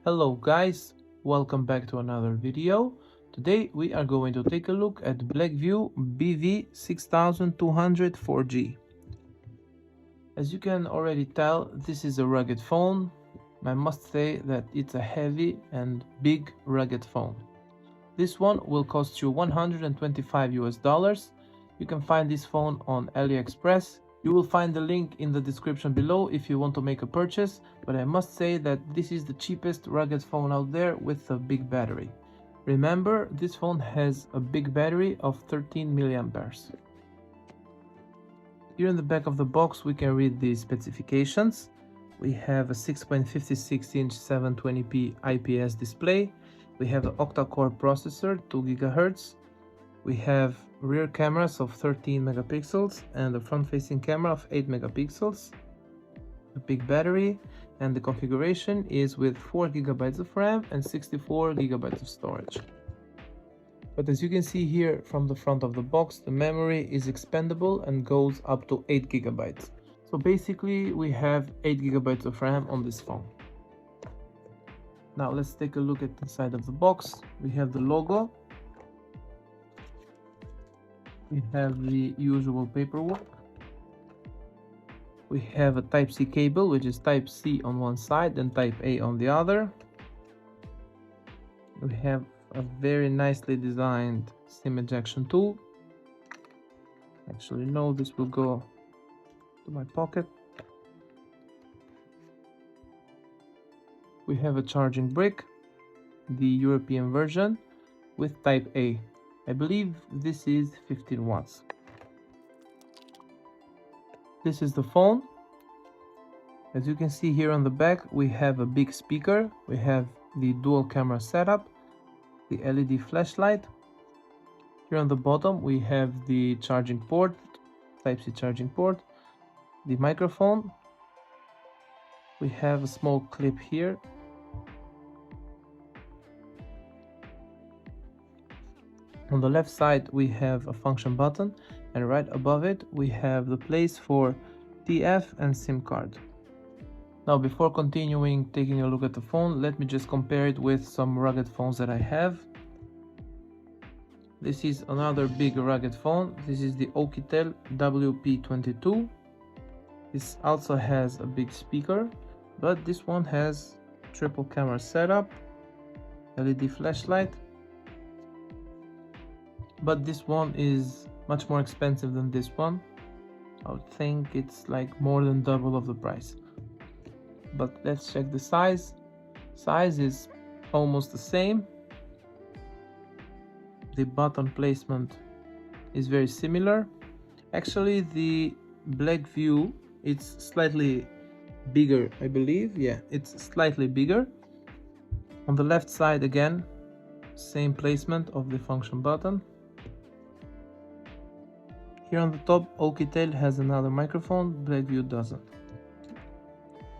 Hello guys, welcome back to another video. Today we are going to take a look at Blackview BV6200 4G. As you can already tell, this is a rugged phone. I must say that it's a heavy and big rugged phone. This one will cost you 125 US dollars. You can find this phone on AliExpress. You will find the link in the description below if you want to make a purchase, but I must say that this is the cheapest rugged phone out there with a big battery. Remember, this phone has a big battery of 13 milliamperes. Here in the back of the box we can read the specifications. We have a 6.56 inch 720p IPS display. We have an octa-core processor, 2 GHz. We have rear cameras of 13 megapixels and a front-facing camera of 8 megapixels. A big battery, and the configuration is with 4 GB of RAM and 64 GB of storage. But as you can see here from the front of the box, the memory is expandable and goes up to 8 GB. So basically we have 8 GB of RAM on this phone. Now let's take a look at the side of the box. We have the logo. We have the usual paperwork. We have a Type-C cable, which is Type-C on one side and Type-A on the other. We have a very nicely designed SIM ejection tool. Actually, no, this will go to my pocket. We have a charging brick, the European version with Type-A. I believe this is 15 watts. This is the phone. As you can see here on the back, we have a big speaker. We have the dual camera setup, the LED flashlight. Here on the bottom, we have the charging port, Type-C charging port, the microphone. We have a small clip here. On the left side we have a function button, and right above it we have the place for TF and SIM card. Now before continuing taking a look at the phone, let me just compare it with some rugged phones that I have. This is another big rugged phone. This is the Oukitel WP22. This also has a big speaker, but this one has triple camera setup, LED flashlight. But this one is much more expensive than this one. I would think it's like more than double of the price. But let's check the size. Size is almost the same. The button placement is very similar. Actually, the Blackview, it's slightly bigger, I believe. Yeah, it's slightly bigger. On the left side again, same placement of the function button. Here on the top, Oukitel has another microphone, Blackview doesn't.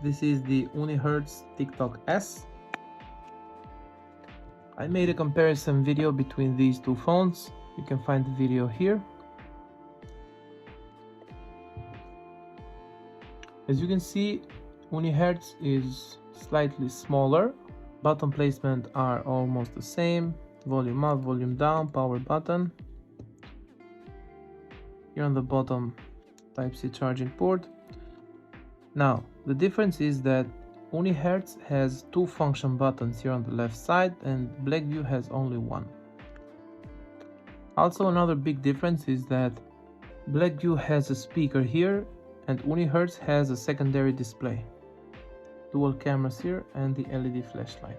This is the Unihertz Tick Tock S. I made a comparison video between these two phones. You can find the video here. As you can see, Unihertz is slightly smaller. Button placement are almost the same. Volume up, volume down, power button. Here on the bottom, Type-C charging port. Now, the difference is that Unihertz has two function buttons here on the left side and Blackview has only one. Also, another big difference is that Blackview has a speaker here and Unihertz has a secondary display. Dual cameras here and the LED flashlight.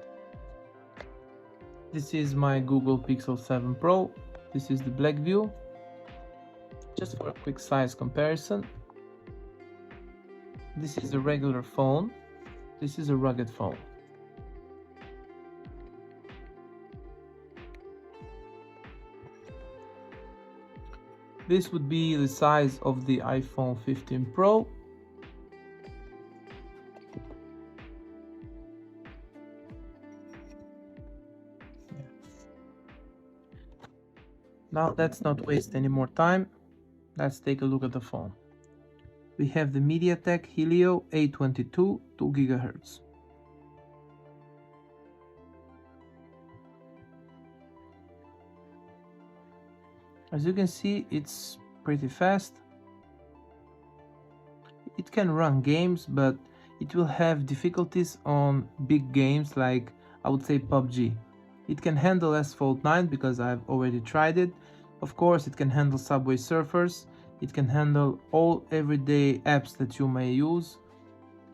This is my Google Pixel 7 Pro. This is the Blackview. Just for a quick size comparison, this is a regular phone, this is a rugged phone. This would be the size of the iPhone 15 Pro. Now let's not waste any more time. Let's take a look at the phone. We have the MediaTek Helio A22 2 GHz. As you can see, it's pretty fast. It can run games, but it will have difficulties on big games like, I would say, PUBG. It can handle Asphalt 9 because I've already tried it. Of course, it can handle Subway Surfers. It can handle all everyday apps that you may use,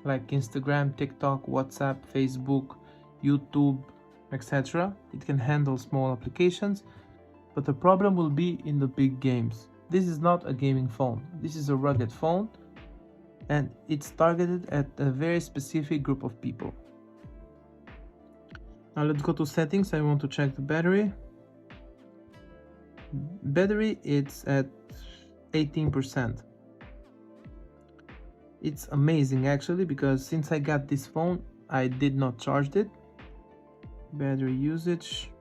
like Instagram, TikTok, WhatsApp, Facebook, YouTube, etc. It can handle small applications, but the problem will be in the big games. This is not a gaming phone. This is a rugged phone, and it's targeted at a very specific group of people. Now let's go to settings. I want to check the battery. Battery, it's at 18%. It's amazing actually, because since I got this phone, I did not charge it. Battery usage.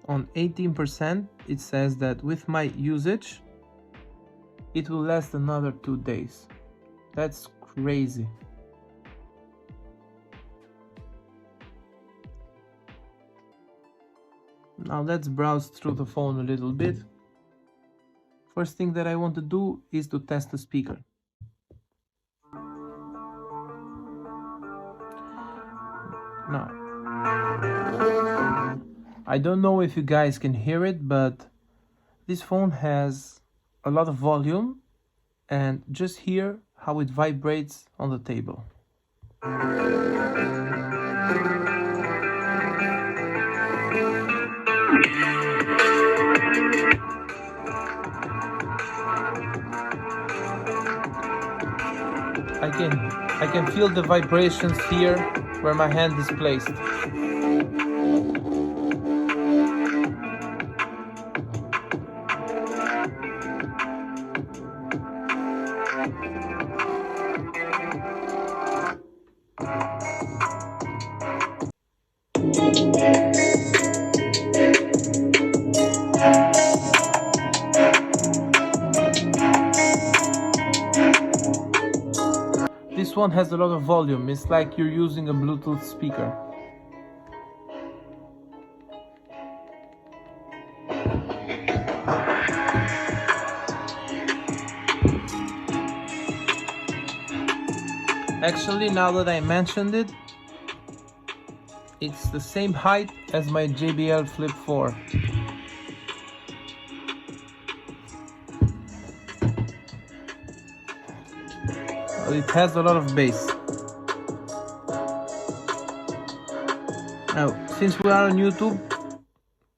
On 18%, it says that with my usage, it will last another 2 days. That's crazy. Now let's browse through the phone a little bit. First thing that I want to do is to test the speaker. Now, I don't know if you guys can hear it, but this phone has a lot of volume, and just hear how it vibrates on the table. I can feel the vibrations here where my hand is placed. This one has a lot of volume. It's like you're using a Bluetooth speaker. Actually, now that I mentioned it, it's the same height as my JBL Flip 4. It has a lot of bass. Now, since we are on YouTube,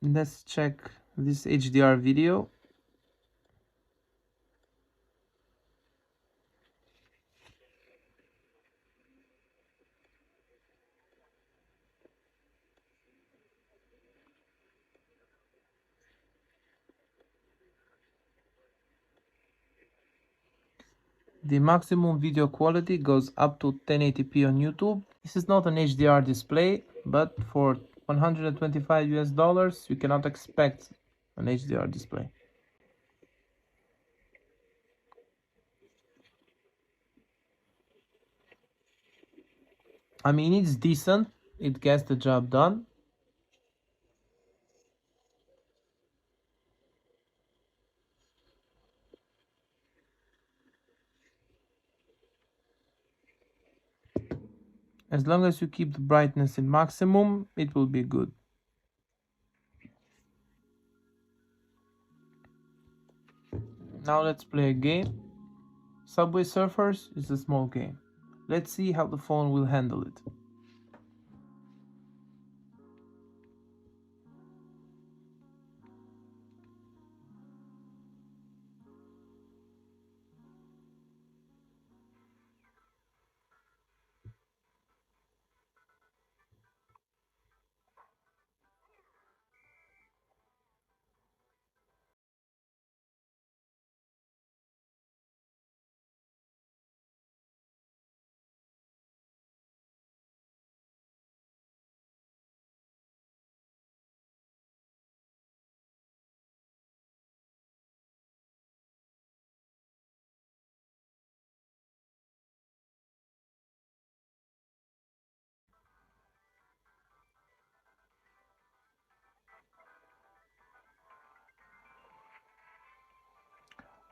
let's check this HDR video. The maximum video quality goes up to 1080p on YouTube. This is not an HDR display, but for $125 you cannot expect an HDR display. I mean, it's decent, it gets the job done. As long as you keep the brightness in maximum, it will be good. Now let's play a game. Subway Surfers is a small game. Let's see how the phone will handle it.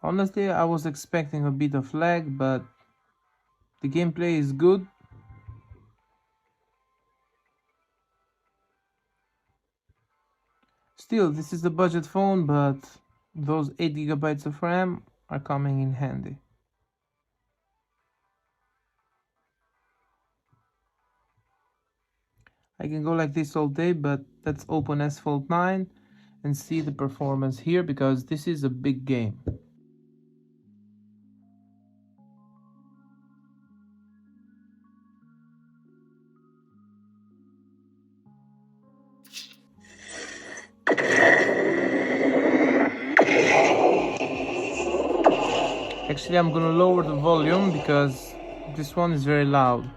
Honestly, I was expecting a bit of lag, but the gameplay is good. Still, this is a budget phone, but those 8 gigabytes of RAM are coming in handy. I can go like this all day, but let's open Asphalt 9 and see the performance here, because this is a big game. Actually, I'm gonna lower the volume because this one is very loud.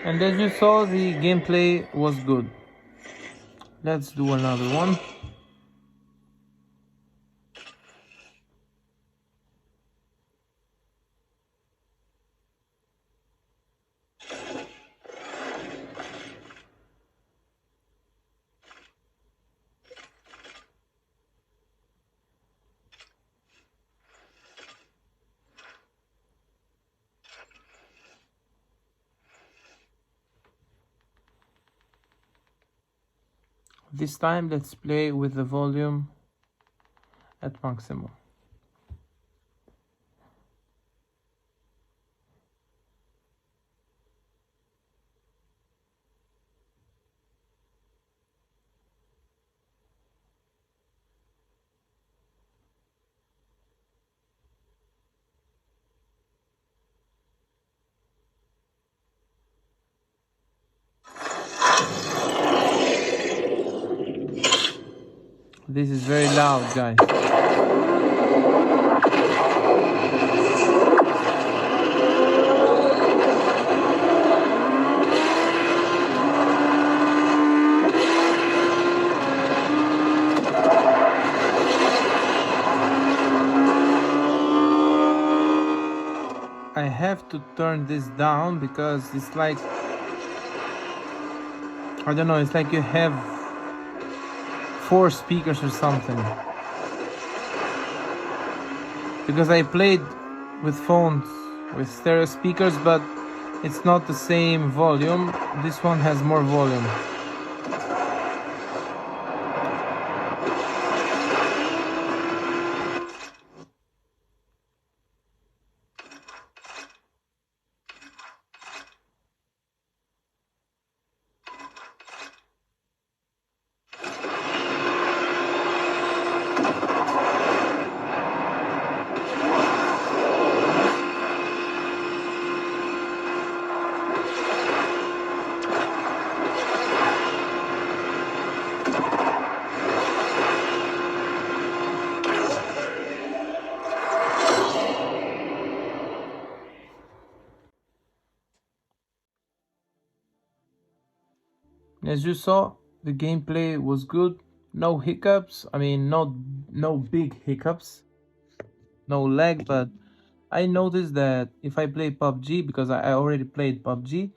And as you saw, the gameplay was good. Let's do another one. This time, let's play with the volume at maximum. This is very loud, guys. I have to turn this down because it's like, I don't know, it's like you have 4 speakers or something. Because I played with phones with stereo speakers, but it's not the same volume. This one has more volume. As you saw, the gameplay was good. No hiccups. I mean, no big hiccups. No lag, but I noticed that if I play PUBG, because I already played PUBG,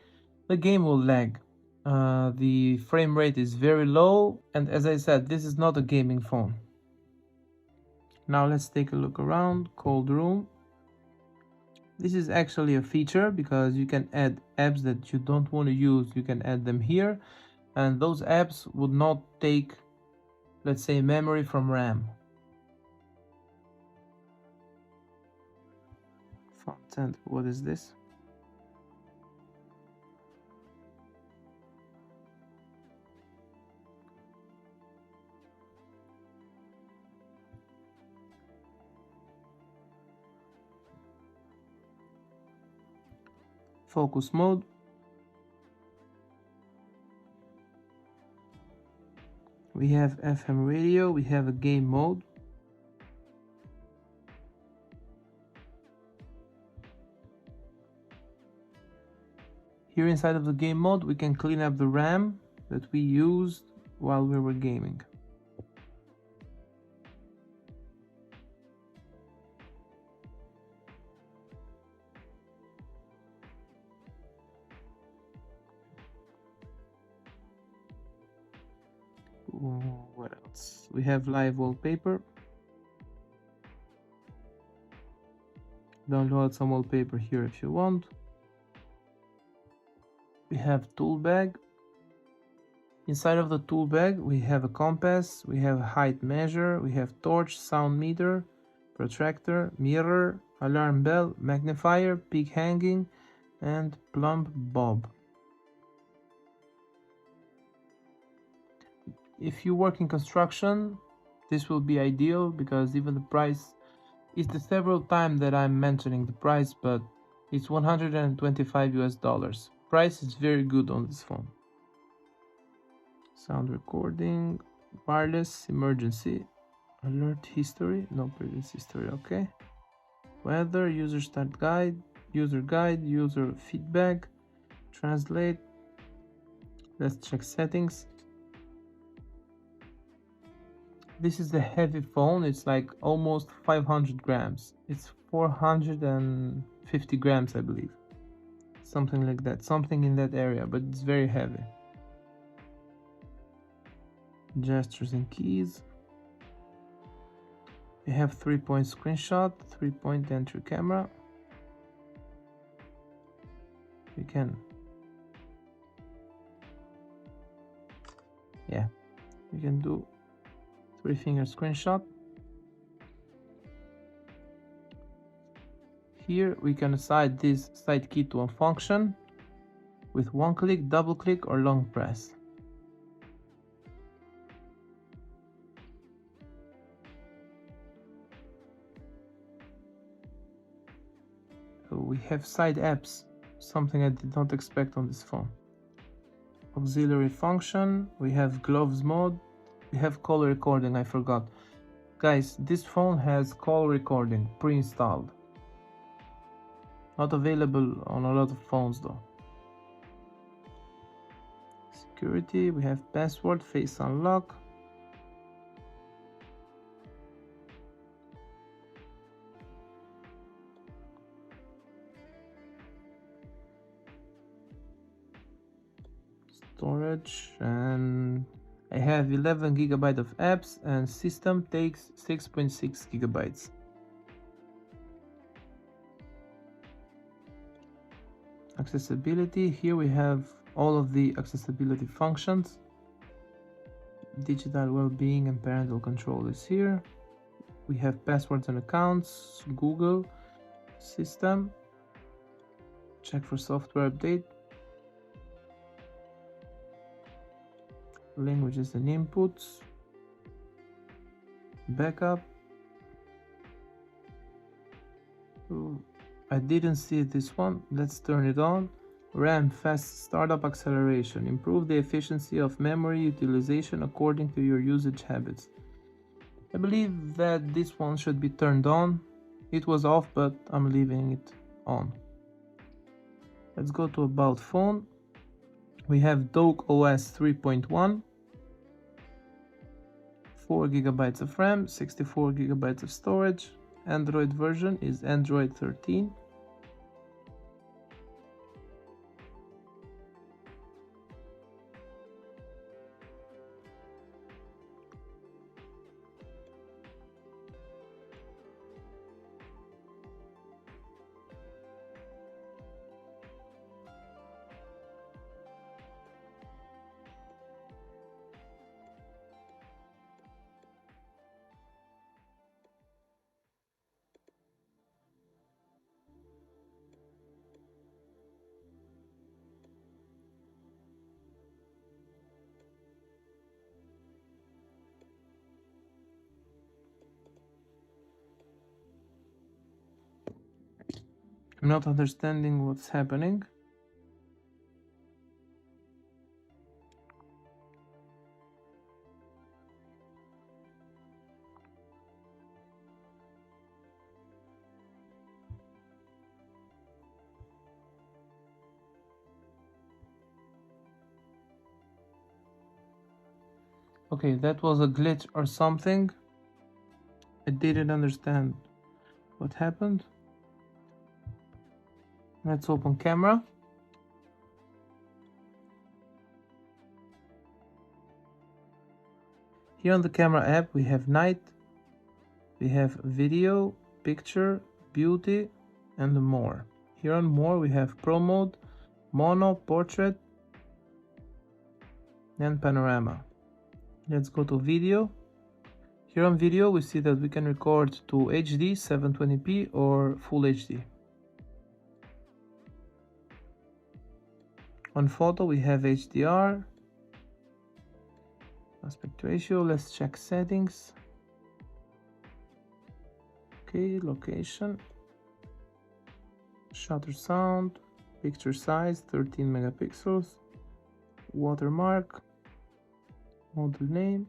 the game will lag. The frame rate is very low, and as I said, this is not a gaming phone. Now let's take a look around. Cold room. This is actually a feature because you can add apps that you don't want to use. You can add them here, and those apps would not take, let's say, memory from RAM. Font, what is this? Focus mode. We have FM radio, we have a game mode. Here inside of the game mode, we can clean up the RAM that we used while we were gaming. What else? We have live wallpaper. Download some wallpaper here if you want. We have tool bag. Inside of the tool bag, we have a compass, we have a height measure, we have torch, sound meter, protractor, mirror, alarm bell, magnifier, peak hanging, and plumb bob. If you work in construction, this will be ideal because even the price is the several time that I'm mentioning the price, but it's 125 US dollars. Price is very good on this phone. Sound recording, wireless, emergency, alert history, no previous history, okay. Weather, user start guide, user feedback, translate. Let's check settings. This is a heavy phone, it's like almost 500 grams. It's 450 grams, I believe. Something like that, something in that area, but it's very heavy. Gestures and keys. We have 3-point screenshot, 3-point entry camera. We can, we can do 3-finger screenshot. Here we can assign this side key to a function with one click, double click, or long press. We have side apps, something I did not expect on this phone. Auxiliary function, we have gloves mode, we have call recording, I forgot. Guys, this phone has call recording pre-installed. Not available on a lot of phones though. Security, we have password, face unlock. Storage, and I have 11 GB of apps, and system takes 6.6 GB. Accessibility, here we have all of the accessibility functions. Digital well-being and parental control is here. We have passwords and accounts, Google, system, check for software update, languages and inputs, backup. I didn't see this one. Let's turn it on. RAM fast startup acceleration. Improve the efficiency of memory utilization according to your usage habits. I believe that this one should be turned on. It was off, but I'm leaving it on. Let's go to about phone. We have Dock OS 3.1, 4 GB of RAM, 64 GB of storage. Android version is Android 13. I'm not understanding what's happening. Okay, that was a glitch or something. I didn't understand what happened. Let's open camera. Here on the camera app we have night, we have video, picture, beauty, and more. Here on more we have pro mode, mono, portrait, and panorama. Let's go to video. Here on video we see that we can record to HD, 720p or Full HD. On photo we have HDR, aspect ratio. Let's check settings. Okay, location, shutter sound, picture size 13 megapixels, watermark, model name.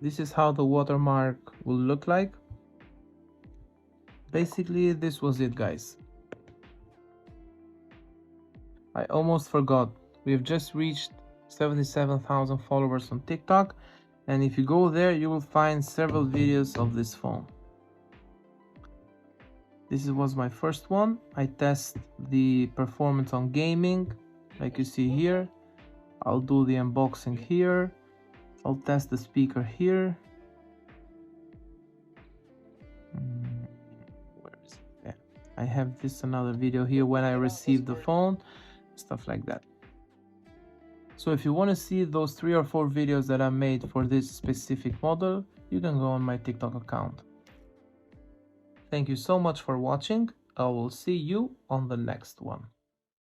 This is how the watermark will look like. Basically, this was it, guys. I almost forgot. We have just reached 77,000 followers on TikTok, and if you go there, you will find several videos of this phone. This was my first one. I test the performance on gaming, like you see here. I'll do the unboxing here. I'll test the speaker here. Where is it? Yeah. I have this another video here when I received the phone, stuff like that. So if you want to see those 3 or 4 videos that I made for this specific model, you can go on my TikTok account. Thank you so much for watching. I will see you on the next one.